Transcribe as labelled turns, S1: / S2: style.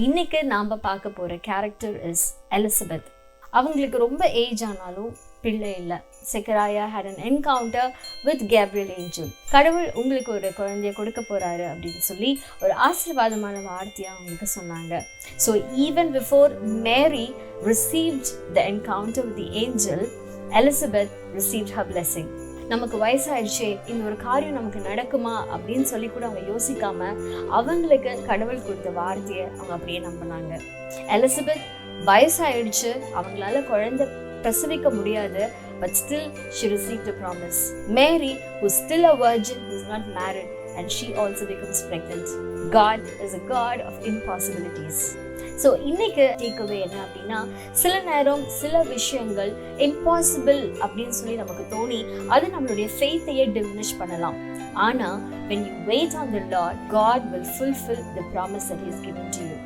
S1: இன்னைக்கு நாம பார்க்க போற கேரக்டர் இஸ் எலிசபெத். அவங்களுக்கு ரொம்ப ஏஜ் ஆனாலும் பிள்ளை இல்லை. செக்கராயா had an encounter with Gabriel angel. கடவுள் உங்களுக்கு ஒரு குழந்தைய கொடுக்க போறாரு அப்படின்னு சொல்லி ஒரு ஆசீர்வாதமான வார்த்தையை அவங்களுக்கு சொன்னாங்க. So even before Mary received the encounter with the angel, Elizabeth received her blessing. நமக்கு வயசாயிடுச்சே, இந்த ஒரு காரியம் நமக்கு நடக்குமா அப்படின்னு சொல்லி கூட அவங்க யோசிக்காம அவங்களுக்கு கடவுள் கொடுத்த வார்த்தையை அவங்க அப்படியே நம்பினாங்க. எலிசபெத் வயசாயிடுச்சு, அவங்களால குழந்தை பிரசவிக்க முடியாது, but still she received a promise. Mary, who's still a virgin, who's not married, and she also becomes pregnant. God is a God of impossibilities. So இன்னைக்கு டேக்அவே என்ன அப்படின்னா, சில நேரம் சில விஷயங்கள் இம்பாசிபிள் அப்படின்னு சொல்லி நமக்கு தோணி அது நம்மளுடைய ஃபெய்த்தையே டிமினிஷ் பண்ணலாம். ஆனால் when you wait on the Lord, God will fulfill the promise that He has given to you.